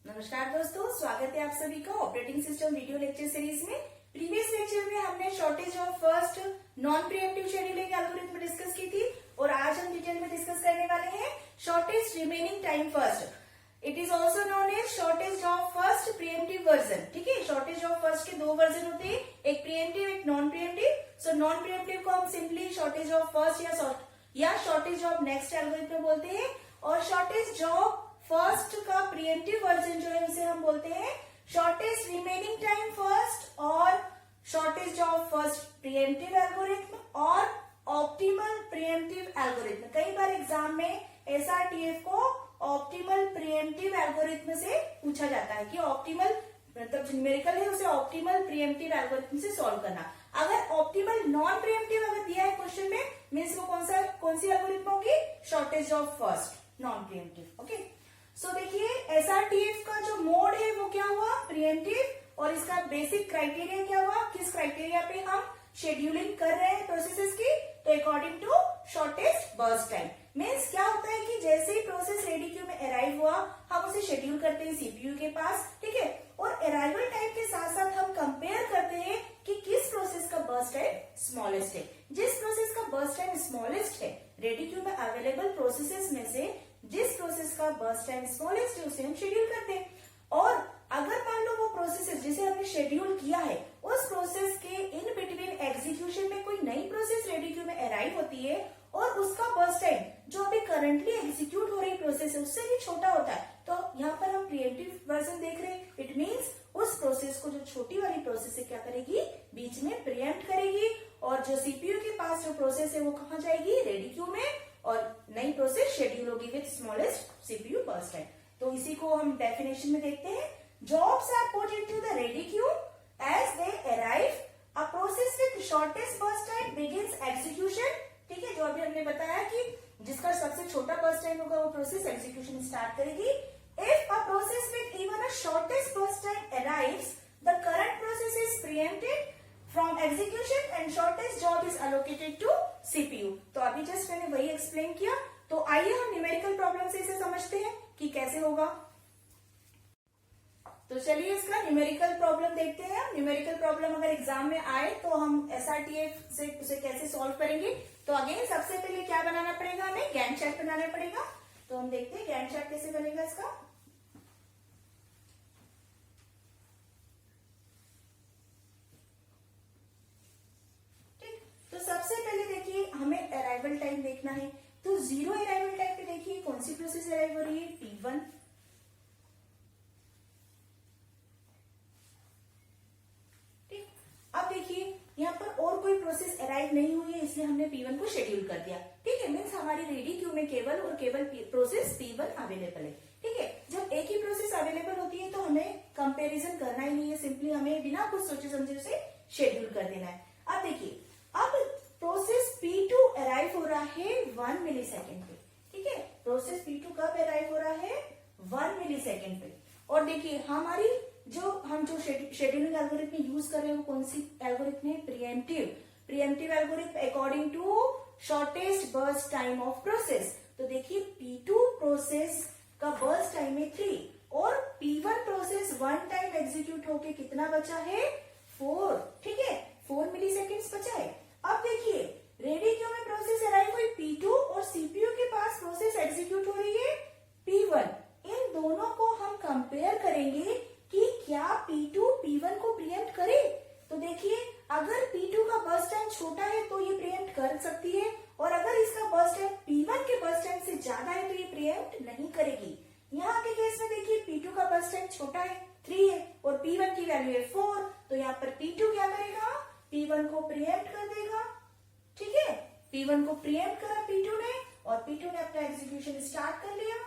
नमस्कार दोस्तों, स्वागत है आप सभी का operating system video lecture series में। प्रीवियस लेक्चर में हमने shortage of first non pre-emptive scheduling algorithm discuss की थी और आज हम डिटेल में डिस्कस करने वाले हैं shortest remaining time first. It is also known as shortest of first preemptive version. ठीक है, शॉर्टेज ऑफ फर्स्ट के दो वर्जन होते हैं, एक प्रीएम्प्टिव एक non pre-emptive. So non pre-emptive को हम सिंपली शॉर्टेज ऑफ फर्स्ट या शॉर्टेज ऑफ नेक्स्ट एल्गोरिथम बोलते हैं, और शॉर्टेज ऑफ फर्स्ट का प्रीएम्प्टिव वर्जन जो है उसे हम बोलते हैं शॉर्टेज रिमेनिंग टाइम फर्स्ट और shortage of first pre-emptive algorithm और ऑप्टिमल प्रीएम्प्टिव एल्गोरिथम। कई बार एग्जाम में एसआरटीएफ को ऑप्टिमल प्रीएम्प्टिव एल्गोरिथम से पूछा जाता है कि ऑप्टिमल मतलब न्यूमेरिकल है उसे ऑप्टिमल प्रीएम्प्टिव एल्गोरिथम से सॉल्व करना। अगर ऑप्टिमल नॉन प्रीएम्प्टिव अगर दिया है क्वेश्चन में, मीन्स वो कौन सी एल्गोरिथम होगी? Shortage of first non preemptive. Okay, so देखिए एसआरटीएफ का जो मोड है वो क्या हुआ? प्रीएम्प्टिव। और इसका बेसिक क्राइटेरिया क्या हुआ? किस क्राइटेरिया पे हम शेड्यूलिंग कर रहे हैं प्रोसेसेस की? तो according to shortest burst time. Means क्या होता है कि जैसे ही प्रोसेस रेडी क्यू में अराइव हुआ हम उसे शेड्यूल करते हैं सीपीयू के पास। ठीक है, और अराइवल टाइम के साथ साथ हम कंपेयर करते हैं कि किस प्रोसेस का बर्स्ट टाइम स्मॉलेस्ट है। जिस प्रोसेस का बर्स्ट टाइम स्मॉलेस्ट है रेडी क्यू में अवेलेबल प्रोसेसेस में से जिस प्रोसेस का बर्स्ट टाइम स्मॉलेस्ट है उसे हम शेड्यूल करते हैं। और अगर मान लो वो प्रोसेस जिसे हमने शेड्यूल किया है उस प्रोसेस के इन बिटवीन एग्जीक्यूशन में कोई नई प्रोसेस रेडी क्यू में अराइव होती है और उसका बर्स्ट टाइम जो अभी करंटली एग्जीक्यूट हो रही प्रोसेस है उससे भी छोटा होता है, तो यहाँ पर हम प्रीएम्प्टिव वर्जन देख रहे हैं। इट मीन्स उस प्रोसेस को जो छोटी वाली प्रोसेस है क्या करेगी? बीच में प्रीएम्प्ट करेगी, और जो सीपीयू के पास जो प्रोसेस है वो कहाँ जाएगी? रेडी क्यू में, और नई प्रोसेस शेड्यूल होगी with smallest CPU burst time. तो इसी को हम डेफिनेशन में देखते हैं। Jobs are put into the ready queue as they arrive. A process with shortest burst time begins execution. ठीक है, जो अभी हमने बताया कि जिसका सबसे छोटा बर्स्ट टाइम होगा वो प्रोसेस एग्जीक्यूशन स्टार्ट करेगी। If a process with even a shortest burst time arrives, the current process is preempted from execution and shortest job is allocated to CPU. तो अभी जस्ट मैंने वही एक्सप्लेन किया। तो आइए हम न्यूमेरिकल प्रॉब्लम से इसे समझते हैं कि कैसे होगा। तो चलिए इसका न्यूमेरिकल प्रॉब्लम देखते हैं। न्यूमेरिकल प्रॉब्लम अगर एग्जाम में आए तो हम एसआरटीएफ से उसे कैसे सॉल्व करेंगे? तो अगेन सबसे पहले क्या बनाना पड़ेगा? हमें गैंट चार्ट बनाना पड़ेगा। तो हम देखते हैं गैंट चार्ट कैसे बनेगा इसका। तो सबसे पहले देखिए हमें अराइवल टाइम देखना है। तो जीरो अराइवल टाइम पे देखिए कौन सी प्रोसेस अराइव हो रही है? P1। ठीक, अब देखिए यहाँ पर और कोई प्रोसेस अराइव नहीं हुई है इसलिए हमने P1 को शेड्यूल कर दिया। ठीक है, मीन्स हमारी रेडी क्यू में केवल और केवल प्रोसेस P1 अवेलेबल है। ठीक है, जब एक ही प्रोसेस अवेलेबल होती है तो हमें कंपेरिजन करना ही नहीं है, सिंपली हमें बिना कुछ सोचे समझे उसे शेड्यूल कर देना है। अब देखिए अब प्रोसेस P2 अराइव हो रहा है 1 मिली सेकेंड पे। ठीक है, प्रोसेस P2 कब अराइव हो रहा है? 1 मिली सेकेंड पे। और देखिए हमारी हम जो शेड्यूलिंग एल्गोरिथम यूज कर रहे हैं वो कौन सी एल्गोरिथम है? Preemptive algorithm according to shortest burst time of process. तो देखिए P2 प्रोसेस का बर्स्ट टाइम है 3 और P1 प्रोसेस 1 टाइम एग्जीक्यूट होके कितना बचा है? 4। ठीक है, 4 मिली सेकेंड बचा है। अब देखिए रेडी क्यू में प्रोसेस अराइव हुई P2 और सीपीयू के पास प्रोसेस एग्जीक्यूट हो रही है P1। इन दोनों को हम कंपेयर करेंगे कि क्या P2 P1 को प्रीएम्प्ट करे। तो देखिए अगर P2 का बर्स्ट टाइम छोटा है तो ये प्रीएम्प्ट कर सकती है, और अगर इसका बर्स्ट टाइम P1 के बर्स्ट टाइम से ज्यादा है तो ये प्रीएम्प्ट नहीं करेगी। यहाँ के केस में देखिए P2 का बर्स्ट टाइम छोटा है 3 है और P1 की वैल्यू है 4, तो यहाँ पर P2 क्या करेगा? P1 को प्रीएम्प्ट कर देगा। ठीक है, P1 को प्रीएम्प्ट करा P2 ने और P2 ने अपना एग्जीक्यूशन स्टार्ट कर लिया।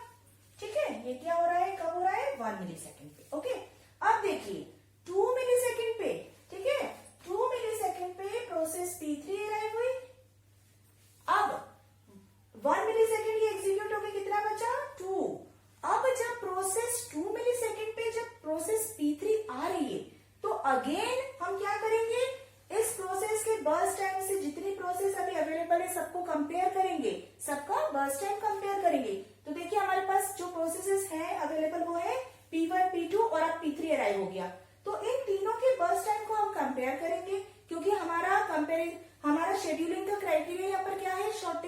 ठीक है, ये क्या हो रहा है? कब हो रहा है? 1 मिली सेकेंड पे। ओके, अब देखिए 2 मिली सेकेंड पे। ठीक है, 2 मिली सेकेंड पे प्रोसेस P3 अराइव हुई। अब 1 मिली सेकेंड ये एग्जीक्यूट होकर कितना बचा? 2। अब जब प्रोसेस 2 मिली सेकेंड पे जब प्रोसेस P3 आ रही है तो अगेन हम क्या करेंगे? इस प्रोसेस के बर्स्ट टाइम से जितनी प्रोसेस अभी अवेलेबल है सबको कंपेयर करेंगे, सबका बर्स्ट टाइम कंपेयर करेंगे। तो देखिए हमारे पास जो प्रोसेसेस हैं अवेलेबल वो है P1,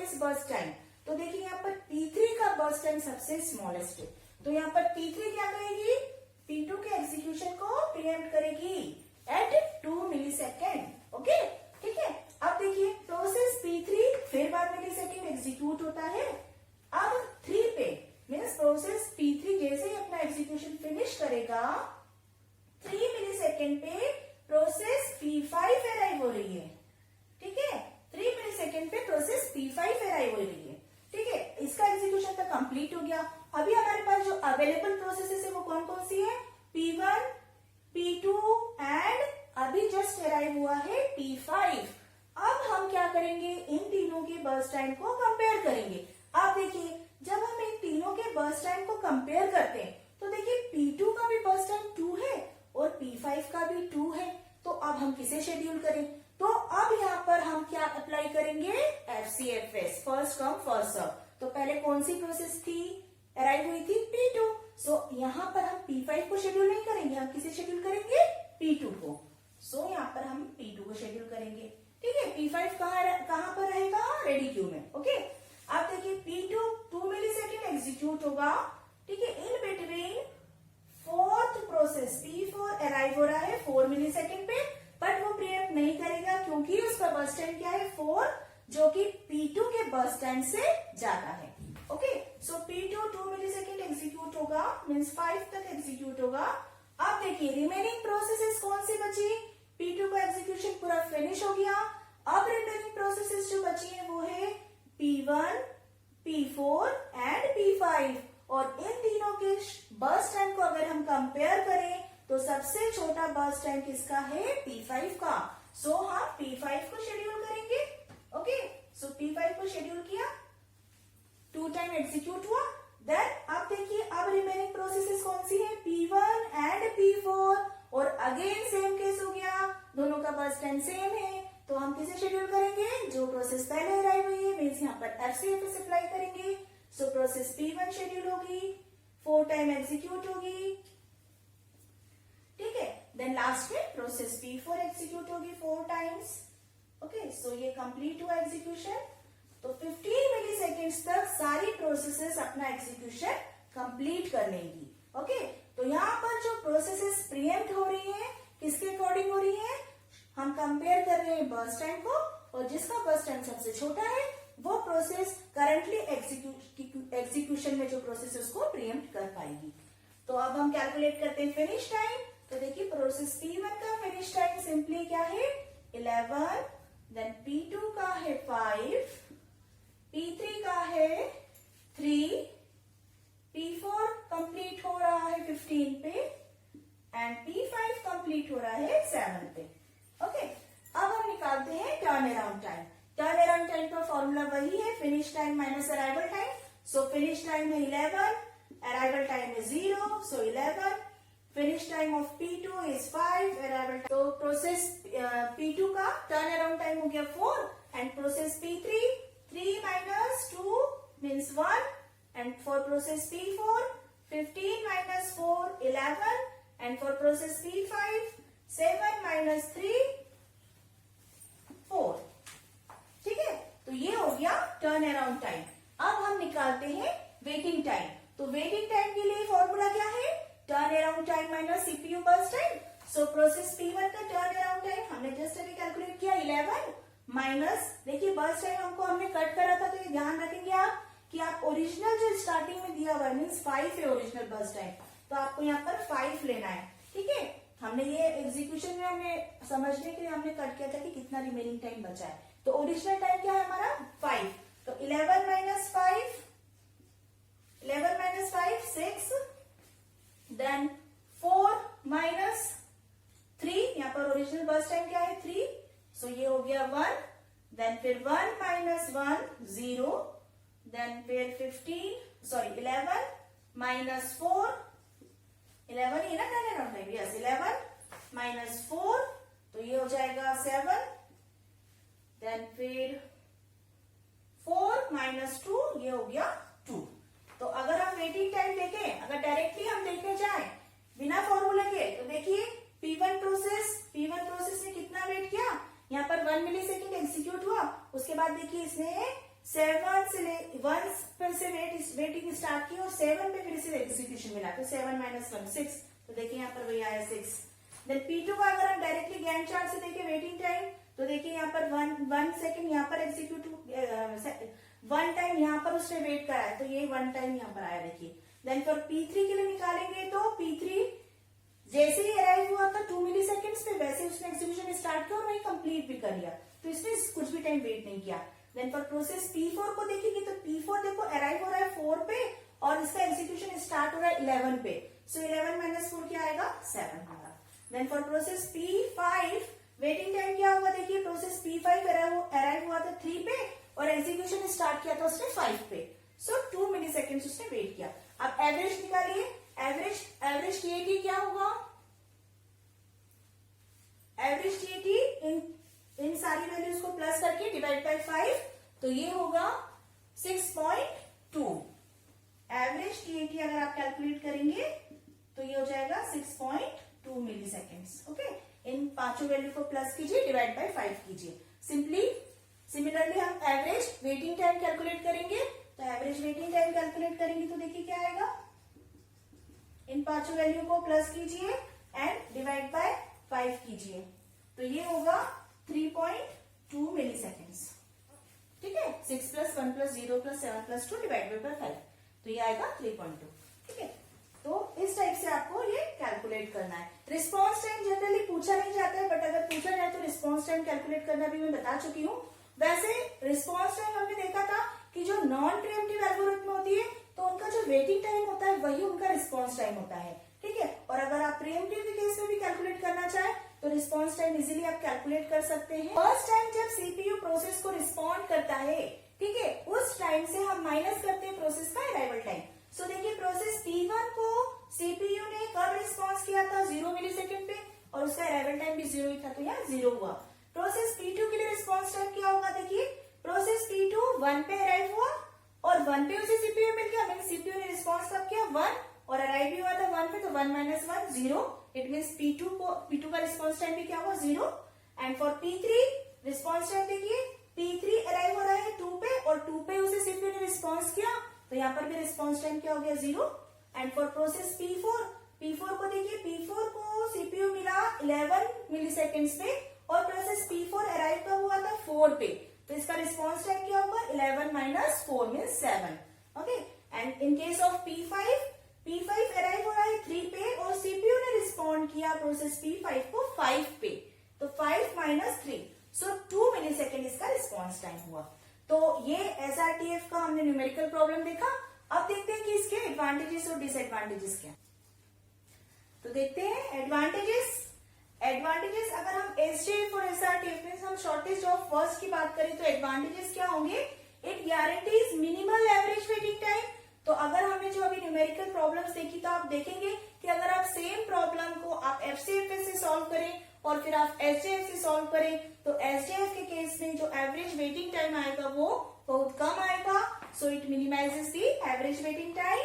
स्मॉलेस्ट बर्स्ट टाइम, तो देखिए यहाँ पर P3 का बर्स्ट टाइम सबसे स्मॉलेस्ट है, तो यहाँ पर P3 क्या करेगी, P2 के एग्जीक्यूशन को प्रीएम्प्ट करेगी एट 2 मिलीसेकेंड। ओके, ठीक है। अब देखिए प्रोसेस P3 फिर 1 मिलीसेकेंड एग्जीक्यूट होता है। अब 3 पे मीन्स प्रोसेस P3 जैसे ही अपना एग्जीक्यूशन फिनिश करेगा 3 मिलीसेकेंड पे प्रोसेस P5 अराइव हो रही है। ठीक है, 3 मिलीसेकेंड पे प्रोसेस P5 अराइव हो रही है। ठीक है, इसका एग्जीक्यूशन तो कंप्लीट हो गया। अभी हमारे पास जो अवेलेबल प्रोसेसेस है वो कौन कौन सी है, P1, P2 एंड अभी जस्ट अराइव हुआ है P5। अब हम क्या करेंगे, इन तीनों के बर्स्ट टाइम को कंपेयर करेंगे। आप देखिए जब हम इन तीनों के बर्स्ट टाइम को कंपेयर करते हैं तो देखिए P2 का भी बर्स्ट टाइम 2 है और P5 का भी 2 है, तो अब हम किसे शेड्यूल करें, तो अब यहाँ पर हम क्या अप्लाई करेंगे, FCFS, first come first serve. तो पहले कौन सी प्रोसेस थी, अराइव हुई थी P2, सो यहाँ पर हम P5 को शेड्यूल नहीं करेंगे, हम किसे शेड्यूल करेंगे, P2 को। सो यहाँ पर हम P2 को शेड्यूल करेंगे। ठीक है, P5 कहाँ पर रहेगा, रेडी क्यू में। ओके, अब देखिए P2 2 मिलीसेकेंड एग्जीक्यूट होगा। ठीक है, in between fourth process P4 arrive हो रहा है 4 मिलीसेकेंड पे, बट वो प्रीएम्प्ट नहीं करेगा क्योंकि उसका बर्स्ट टाइम क्या है, 4, जो कि P2 के बर्स्ट टाइम से ज्यादा है। ओके, सो P2 2 मिलीसेकेंड एग्जीक्यूट होगा, मीन्स 5 तक एग्जीक्यूट होगा। अब देखिए रिमेनिंग प्रोसेसेस कौन सी बची, P2 का एग्जीक्यूशन पूरा फिनिश हो गया। अब रिमेनिंग प्रोसेसेस जो बची है वो है P1, P4 एंड P5, और इन तीनों के बर्स्ट टाइम को अगर हम कंपेयर करें तो सबसे छोटा बर्स्ट टाइम किसका है, P5 का। सो हम P5 को शेड्यूल करेंगे। ओके, सो P5 को शेड्यूल किया, 2 टाइम एग्जीक्यूट हुआ। देन अब देखिए अब रिमेनिंग प्रोसेसेस कौन सी है, P1 एंड P4, और अगेन सेम केस हो गया, दोनों का बर्स्ट टाइम सेम है, तो हम किसे शेड्यूल करेंगे, जो प्रोसेस पहले अराइव हुई है, मीन्स यहाँ पर FCFS अप्लाई करेंगे। सो प्रोसेस P1 शेड्यूल होगी, 4 टाइम एग्जीक्यूट होगी। ठीक है, देन लास्ट में प्रोसेस P4 एग्जीक्यूट होगी 4 टाइम्स। ओके, सो ये कंप्लीट हुआ एग्जीक्यूशन। तो 15 मिली सेकेंड्स तक सारी प्रोसेसेस अपना एग्जीक्यूशन कंप्लीट कर लेंगी। ओके, तो यहाँ पर जो प्रोसेसेस प्रीएम्प्ट हो रही है किसके अकॉर्डिंग हो रही है, हम कंपेयर कर रहे हैं बर्स्ट टाइम को, और जिसका बर्स्ट टाइम सबसे छोटा है वो प्रोसेस करंटली एग्जीक्यूशन में जो प्रोसेस उसको प्रीएम्प्ट कर पाएगी। तो अब हम कैलकुलेट करते हैं फिनिश टाइम। तो देखिए प्रोसेस P1 का फिनिश टाइम सिंपली क्या है, 11, देन P2 का है 5, P3 का है 3, P4 कंप्लीट हो रहा है 15 पे, एंड P5 कंप्लीट हो रहा है 7 पे। ओके, अब हम निकालते हैं turn around time. Turn around time का फॉर्मूला वही है, finish time minus arrival time. सो फिनिश टाइम है 11, अराइवल टाइम है 0, सो 11, finish time of P2 is 5, arrival. तो प्रोसेस P2 का टर्न अराउंड टाइम हो गया 4, and process P3 3 minus 2 means 1, and for process P4 15 minus 4 11, and for process P5 7 minus 3 4। ठीक है, तो ये हो गया टर्न अराउंड टाइम। अब हम निकालते हैं वेटिंग टाइम। तो वेटिंग टाइम के लिए फॉर्मूला क्या है, turn around time minus CPU burst time. So process P1 का टर्न अराउंड टाइम हमने जस्ट अभी कैलकुलेट किया 11 माइनस, देखिए बर्स्ट टाइम हमने कट करा था, तो ये ध्यान रखेंगे आप कि आप ओरिजिनल जो स्टार्टिंग में दिया हुआ मीन्स 5 है ओरिजिनल बर्स्ट टाइम, तो आपको यहाँ पर 5 लेना है। ठीक है, हमने ये एग्जीक्यूशन में हमने समझने के लिए हमने कट किया था कि कितना रिमेनिंग टाइम बचा है। तो ओरिजिनल टाइम क्या है हमारा 5, तो 11 माइनस 5, 11 माइनस 5 6, देन 4 माइनस 3, यहाँ पर ओरिजिनल बर्स्ट टाइम क्या है 3, सो ये हो गया 1, देन फिर 1 माइनस 1 0, देन फिर 11 माइनस 4, 11 ही ना turn around time, yes 11 minus 4, तो ये हो जाएगा 7, देन फिर 4 माइनस 2, ये हो गया 2। तो अगर हम वेटिंग टाइम देखें, अगर डायरेक्टली हम देखने जाएं बिना फॉर्मूला के, तो देखिए P1 प्रोसेस ने कितना वेट किया, यहाँ पर 1 मिली सेकेंड एग्जीक्यूट हुआ, उसके बाद देखिए इसने 7 से 1 पर से वेटिंग स्टार्ट की और 7 पे फिर से एग्जीक्यूशन मिला, तो 7 माइनस 1 6, तो देखिए यहाँ पर वही आया 6। देन P2 का अगर हम डायरेक्टली गैंट चार्ट से देखें वेटिंग टाइम, तो देखिए यहाँ पर 1 सेकेंड यहाँ पर एग्जीक्यूट 1 टाइम यहाँ पर उसने वेट करा है, तो ये 1 टाइम यहाँ पर आया देखिए। देन फॉर P3 के लिए निकालेंगे तो P3 जैसे ही अराइव हुआ था 2 मिली सेकेंड्स पे, वैसे उसने एग्जीक्यूशन स्टार्ट किया और वही कंप्लीट भी कर लिया, तो इसने कुछ भी टाइम वेट नहीं किया। देन फॉर प्रोसेस P4 को देखेंगे तो P4 देखो अराइव हो रहा है 4 पे और इसका एग्जीक्यूशन स्टार्ट हो रहा है 11 पे, सो 11 माइनस 4 क्या आएगा 7 होगा। Then for process P5 waiting time क्या होगा, देखिए प्रोसेस P5 अराइव हुआ था 3 पे और एग्जीक्यूशन स्टार्ट किया था उसने 5 पे, सो 2 मिली सेकेंड उसने वेट किया। अब एवरेज निकालिए, एवरेज TAT क्या होगा, एवरेज TAT इन सारी वैल्यूज को प्लस करके डिवाइड बाय 5, तो ये होगा 6.2। एवरेज TAT अगर आप कैलकुलेट करेंगे तो ये हो जाएगा 6.2 मिली सेकेंड्स। ओके, इन पांचों वैल्यू को प्लस कीजिए, डिवाइड बाय 5 कीजिए। सिमिलरली हम एवरेज वेटिंग टाइम कैलकुलेट करेंगे, तो एवरेज वेटिंग टाइम कैलकुलेट करेंगे तो देखिए क्या आएगा, इन पांचों वैल्यू को प्लस कीजिए एंड डिवाइड बाय 5 कीजिए, तो ये होगा 3.2 मिली सेकेंड्स। ठीक है, 6 plus 1 plus 0 plus 7 plus 2 divided by 5, तो ये आएगा 3.2। ठीक है, तो इस टाइप से आपको ये कैलकुलेट करना है। रिस्पॉन्स टाइम जनरली पूछा नहीं जाता है, बट अगर पूछा जाए तो रिस्पॉन्स टाइम कैलकुलेट करना भी मैं बता चुकी हूँ। वैसे रिस्पॉन्स टाइम हमने देखा था कि जो नॉन प्रीएम्प्टिव एल्गोरिथम होती है तो उनका जो वेटिंग टाइम होता है वही उनका रिस्पॉन्स टाइम होता है। ठीक है, और अगर आप प्रीएम्प्टिव के केस में भी कैलकुलेट करना चाहें तो रिस्पॉन्स टाइम इजीली आप कैलकुलेट कर सकते हैं। फर्स्ट टाइम जब सीपीयू प्रोसेस को रिस्पॉन्ड करता है, ठीक है, उस टाइम से हम माइनस करते हैं प्रोसेस का अराइवल टाइम। सो देखिए प्रोसेस P1 को सीपीयू ने कब रिस्पॉन्स किया था 0 मिली सेकेंड पे और उसका अराइवल टाइम भी 0 ही था, तो यहाँ 0 हुआ। प्रोसेस P2 के लिए रिस्पॉन्स टाइम क्या होगा, देखिए प्रोसेस P2 1 पे अराइव हुआ और 1 पे उसे सीपीयू मिल गया, मीन सीपीयू ने रिस्पॉन्स कब किया 1 और अराइव भी हुआ था 1 पे, तो 1 माइनस 1 0, इट मीन्स P2 का रिस्पॉन्स टाइम भी क्या हुआ 0। And for P3 response time देखिए P3 अराइव हो रहा है 2 पे और 2 पे उसे सीपीयू ने रिस्पॉन्स किया, तो यहाँ पर भी रिस्पॉन्स टाइम क्या हो गया 0। एंड फॉर प्रोसेस P4 को देखिए P4 को सीपीयू मिला 11 मिली सेकेंड्स पे और प्रोसेस P4 अराइव कब हुआ था 4 पे, तो इसका रिस्पॉन्स टाइम क्या होगा 11 minus 4 means 7। Okay, and in case of P5 arrive हो रहा है 3 पे और सीपीयू ने रिस्पॉन्ड किया प्रोसेस P5 को 5 पे, तो 5 माइनस 3, सो 2 मिली सेकेंड इसका रिस्पॉन्स टाइम हुआ। तो ये SRTF का हमने न्यूमेरिकल प्रॉब्लम देखा। अब देखते हैं कि इसके एडवांटेजेस और डिसएडवांटेजेस क्या। तो देखते हैं एडवांटेजेस अगर हम SJF और SRTF में हम शॉर्टेज ऑफ फर्स्ट की बात करें तो एडवांटेजेस क्या होंगे, it guarantees minimal average waiting time. तो अगर हमने जो अभी न्यूमेरिकल प्रॉब्लम्स देखी तो आप देखेंगे कि अगर आप सेम प्रॉब्लम को आप FCFS से सॉल्व करें और फिर आप SJF से सॉल्व करें तो SJF के केस में जो एवरेज वेटिंग टाइम आएगा वो बहुत कम आएगा, so it minimises the average waiting time.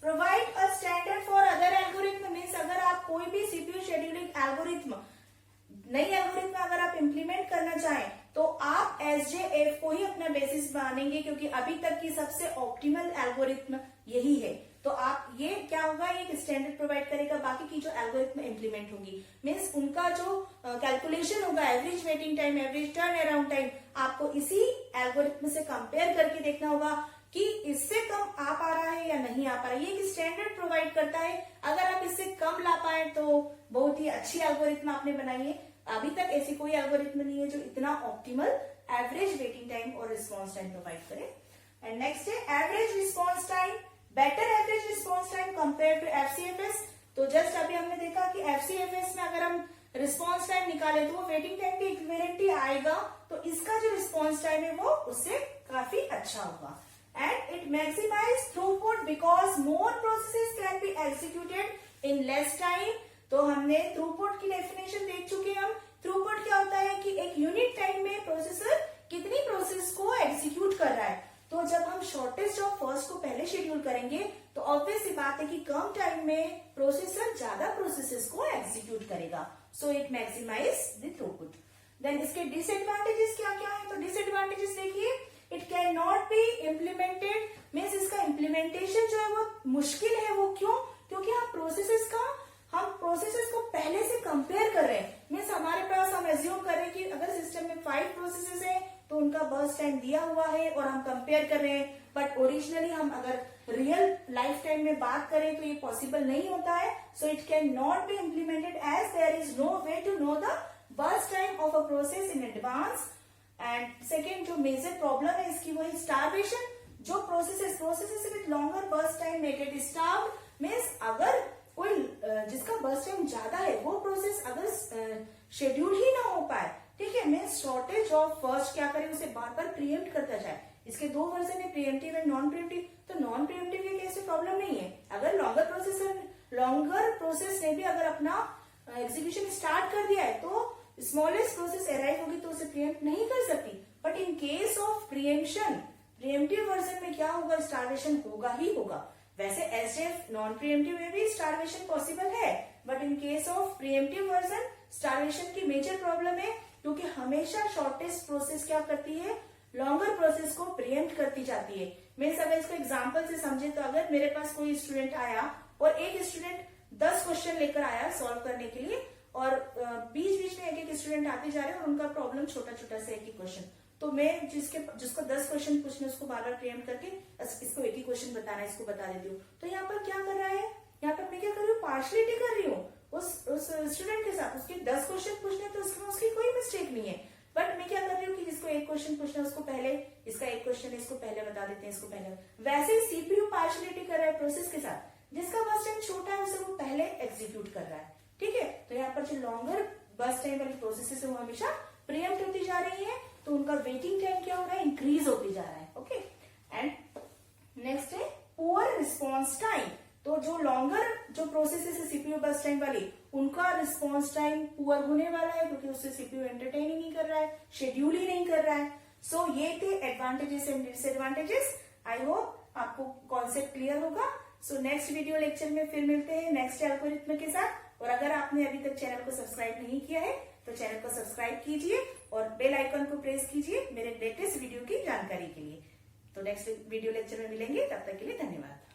Provide a standard for other algorithm, means अगर आप कोई भी सीपीयू शेड्यूलिंग एल्गोरिथम नई एल्गोरिथम अगर आप इंप्लीमेंट करना चाहें तो आप SJF को ही अपना बेसिस मानेंगे, क्योंकि अभी तक की सबसे ऑप्टिमल एल्गोरिथम यही है। तो आप ये क्या होगा, एक स्टैंडर्ड प्रोवाइड करेगा, बाकी की जो एल्गोरिथम इंप्लीमेंट होगी मीन्स उनका जो कैलकुलेशन होगा average waiting time, average turn around time, आपको इसी एल्गोरिथम से कंपेयर करके देखना होगा कि इससे कम आ पा रहा है या नहीं आ पा रहा है। ये एक स्टैंडर्ड प्रोवाइड करता है, अगर आप इससे कम ला पाए तो बहुत ही अच्छी एल्गोरिथम आपने बनाई है। अभी तक ऐसी कोई एल्गोरिथम नहीं है जो इतना ऑप्टिमल एवरेज वेटिंग टाइम और रिस्पॉन्स टाइम प्रोवाइड करे। एंड नेक्स्ट है average response time, better average response time compare to FCFS। तो जस्ट अभी हमने देखा कि FCFS में अगर हम रिस्पॉन्स टाइम निकाले तो वो वेटिंग टाइम के इक्विवेलेंट ही आएगा, तो इसका जो रिस्पॉन्स टाइम है वो उससे काफी अच्छा होगा। And it maximize throughput because more processes can be executed in less time। तो हमने थ्रूपुट की डेफिनेशन देख चुके हैं हम। थ्रूपुट क्या होता है कि एक यूनिट टाइम में प्रोसेसर कितनी प्रोसेस को एग्जीक्यूट कर रहा है। तो जब हम शॉर्टेस्ट ऑफ फर्स्ट को पहले शेड्यूल करेंगे तो ऑब्वियस सी बात है कि कम टाइम में प्रोसेसर ज्यादा प्रोसेसेस को एग्जीक्यूट करेगा, so it maximize the throughput. Then इसके डिसएडवांटेजेस क्या क्या है, तो डिसएडवांटेजेस देखिए it can not be implemented, means इसका इम्प्लीमेंटेशन जो है वो मुश्किल है। वो क्यों? क्योंकि हम प्रोसेसेस को पहले से कंपेयर कर रहे हैं। मीन्स हमारे पास हम एज्यूम करें कि अगर सिस्टम में 5 प्रोसेसेस है तो उनका बर्स्ट टाइम दिया हुआ है और हम कंपेयर कर रहे हैं, बट ओरिजिनली हम अगर रियल लाइफ टाइम में बात करें तो ये पॉसिबल नहीं होता है। So it can not be implemented as there is no way to know the burst time of a process in advance. And second जो मेजर प्रॉब्लम है इसकी वो है स्टार्वेशन। जो processes with longer burst time may get starved, means अगर कोई जिसका burst time ज्यादा है वो प्रोसेस अगर शेड्यूल ही ना हो पाए, ठीक है, मीन्स शॉर्टेज ऑफ फर्स्ट क्या करे, उसे बार बार प्रीएम्प्ट करता जाए। इसके 2 वर्जन है, प्रीएम्प्टिव एंड नॉन प्रीएम्प्टिव। तो नॉन प्रीएम्प्टिव के केस में प्रॉब्लम नहीं है। अगर लॉन्गर प्रोसेस ने भी अगर अपना एग्जीक्यूशन स्टार्ट कर दिया है तो स्मॉलेस्ट प्रोसेस अराइव होगी तो उसे प्रीएम्प्ट नहीं कर सकती। But in case of pre-emptive version में क्या होगा, स्टार्वेशन होगा ही होगा। वैसे एसजेएफ नॉन प्रीएम्प्टिव में भी स्टार्वेशन पॉसिबल है, but in case of pre-emptive version starvation की मेजर प्रॉब्लम है, क्योंकि हमेशा शॉर्टेस्ट प्रोसेस क्या करती है, लॉन्गर प्रोसेस को प्रीएम्प्ट करती जाती है। मीन्स अगर इसको एग्जांपल से समझे तो अगर मेरे पास कोई स्टूडेंट आया और एक स्टूडेंट 10 क्वेश्चन लेकर आया सॉल्व करने के लिए, और बीच बीच में एक स्टूडेंट आते जा रहे हैं और उनका प्रॉब्लम छोटा छोटा सा एक ही क्वेश्चन, तो मैं जिसको 10 क्वेश्चन पूछने उसको बार बार प्रीएम्प्ट करके इसको एक ही क्वेश्चन बताना है, इसको बता देती हूँ। तो यहाँ पर क्या कर रहा है, यहाँ पर मैं क्या कर रही हूँ, पार्शलिटी कर रही हूँ उस स्टूडेंट के साथ। उसके 10 क्वेश्चन पूछने तो उसमें उसकी कोई मिस्टेक नहीं है, बट मैं क्या कर रही हूँ कि जिसको एक क्वेश्चन पूछना है उसको पहले, इसका एक क्वेश्चन है इसको पहले बता देते हैं, इसको पहले। वैसे ही सीपीयू पार्शलिटी कर रहा है प्रोसेस के साथ, जिसका बर्स्ट टाइम छोटा है उसे वो पहले एग्जीक्यूट कर रहा है, ठीक है। तो यहाँ पर जो लॉन्गर बर्स्ट टाइम वाली प्रोसेस है वो हमेशा प्रीएम्प्ट होती जा रही है, तो उनका वेटिंग टाइम क्या हो रहा है, इंक्रीज होती जा रहा है, ओके। एंड नेक्स्ट है पुअर रिस्पॉन्स टाइम। तो जो लॉन्गर जो प्रोसेसेस है सीपीयू बर्स्ट टाइम वाली, उनका रिस्पॉन्स टाइम पुअर होने वाला है, क्योंकि उससे सीपीयू एंटरटेन ही नहीं कर रहा है, शेड्यूल ही नहीं कर रहा है। सो ये थे advantages and disadvantages. I hope आपको कॉन्सेप्ट क्लियर होगा। सो नेक्स्ट वीडियो लेक्चर में फिर मिलते हैं नेक्स्ट एल्गोरिथम के साथ। और अगर आपने अभी तक चैनल को सब्सक्राइब नहीं किया है तो चैनल को सब्सक्राइब कीजिए और बेल आइकन को प्रेस कीजिए मेरे लेटेस्ट वीडियो की जानकारी के लिए। तो नेक्स्ट वीडियो लेक्चर में मिलेंगे, तब तक के लिए धन्यवाद।